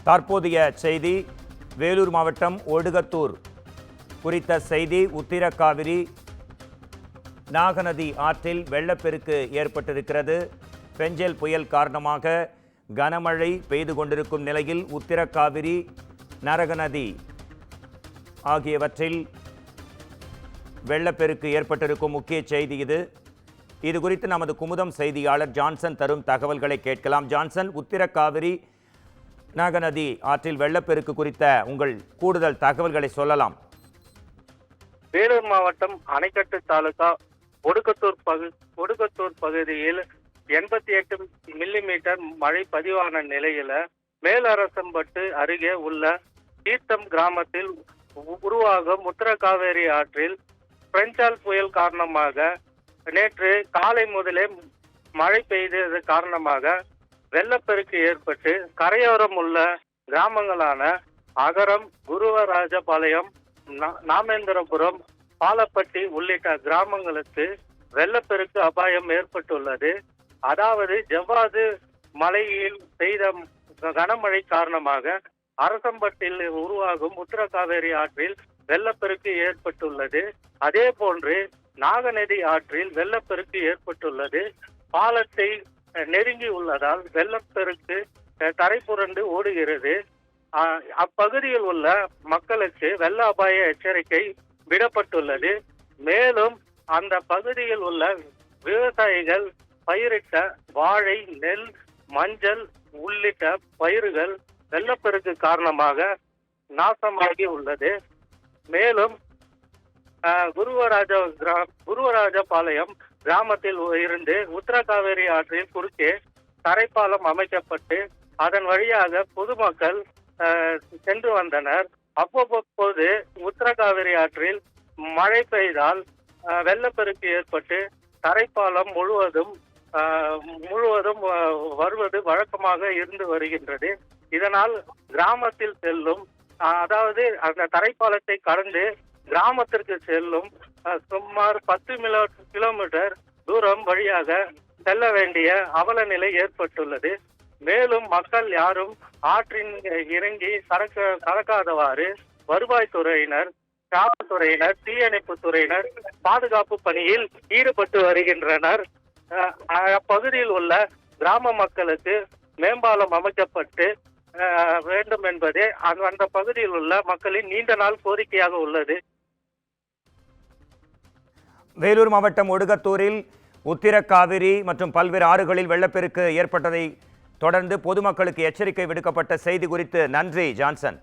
தற்போதைய செய்தி வேலூர் மாவட்டம் ஒடுகத்தூர் குறித்த செய்தி. உத்திரகாவிரி நாகநதி ஆற்றில் வெள்ளப்பெருக்கு ஏற்பட்டிருக்கிறது. பெஞ்சல் புயல் காரணமாக கனமழை பெய்து கொண்டிருக்கும் நிலையில் உத்திரகாவிரி நரகநதி ஆகியவற்றில் வெள்ளப்பெருக்கு ஏற்பட்டிருக்கும் முக்கிய செய்தி இது குறித்து நமது குமுதம் செய்தியாளர் ஜான்சன் தரும் தகவல்களை கேட்கலாம். ஜான்சன், உத்திரகாவிரி நாகநதி ஆற்றில் வெள்ளப்பெருக்கு குறித்த உங்கள் கூடுதல் தகவல்களை சொல்லலாம். வேலூர் மாவட்டம் அணைக்கட்டு தாலுகா ஒடுகத்தூர் பகுதியில் 88 மில்லிமீட்டர் மழை பதிவான நிலையில மேலரசம்பட்டு அருகே உள்ள தீர்த்தம் கிராமத்தில் உருவாகும் உத்தரகாவேரி ஆற்றில் பெஞ்சல் புயல் காரணமாக நேற்று காலை முதலே மழை பெய்தது காரணமாக வெள்ளப்பெருக்கு ஏற்பட்டு கரையோரம் உள்ள கிராமங்களான அகரம், குருவராஜபாளையம், நாமேந்திரபுரம், பாலப்பட்டி உள்ளிட்ட கிராமங்களுக்கு வெள்ளப்பெருக்கு அபாயம் ஏற்பட்டுள்ளது. அதாவது ஜவ்வாது மலையில் பெய்த கனமழை காரணமாக அரசம்பட்டில் உருவாகும் உத்தரகாவேரி ஆற்றில் வெள்ளப்பெருக்கு ஏற்பட்டுள்ளது. அதே போன்று நாகநதி ஆற்றில் வெள்ளப்பெருக்கு ஏற்பட்டுள்ளது. பாலத்தை நெருங்கி உள்ளதால் வெள்ளப்பெருக்கு தரை புரண்டு ஓடுகிறது. அப்பகுதியில் உள்ள மக்களுக்கு வெள்ள அபாய எச்சரிக்கை விடப்பட்டுள்ளது. மேலும் அந்த பகுதியில் உள்ள விவசாயிகள் பயிரிட்ட வாழை, நெல், மஞ்சள் உள்ளிட்ட பயிர்கள் வெள்ளப்பெருக்கு காரணமாக நாசமாகி உள்ளது. மேலும் குருவராஜபாளையம் கிராமத்தில் இருந்து உத்தரகாவேரி ஆற்றில் குறுக்கே தரைப்பாலம் அமைக்கப்பட்டு அதன் வழியாக பொதுமக்கள் சென்று வந்தனர். அவ்வப்போது உத்தரகாவேரி ஆற்றில் மழை பெய்தால் வெள்ளப்பெருக்கு ஏற்பட்டு தரைப்பாலம் முழுவதும் வருவது வழக்கமாக இருந்து வருகின்றது. இதனால் கிராமத்தில் செல்லும், அதாவது அந்த தரைப்பாலத்தை கடந்து கிராமத்திற்கு செல்லும் சுமார் 10 கிலோமீட்டர் தூரம் வழியாக செல்ல வேண்டிய அவல நிலை ஏற்பட்டுள்ளது. மேலும் மக்கள் யாரும் ஆற்றின் இறங்கி கலக்காதவாறு வருவாய்த்துறையினர், காவல்துறையினர், தீயணைப்பு துறையினர் பாதுகாப்பு பணியில் ஈடுபட்டு வருகின்றனர். அப்பகுதியில் உள்ள கிராம மக்களுக்கு மேம்பாலம் அமைக்கப்பட்டு வேண்டும் என்பதே அந்த பகுதியில் உள்ள மக்களின் நீண்ட நாள் கோரிக்கையாக உள்ளது. வேலூர் மாவட்டம் ஒடுகத்தூரில் உத்திரகாவிரி மற்றும் பல்வேறு ஆறுகளில் வெள்ளப்பெருக்கு ஏற்பட்டதை தொடர்ந்து பொதுமக்களுக்கு எச்சரிக்கை விடுக்கப்பட்ட செய்தி குறித்து நன்றி ஜான்சன்.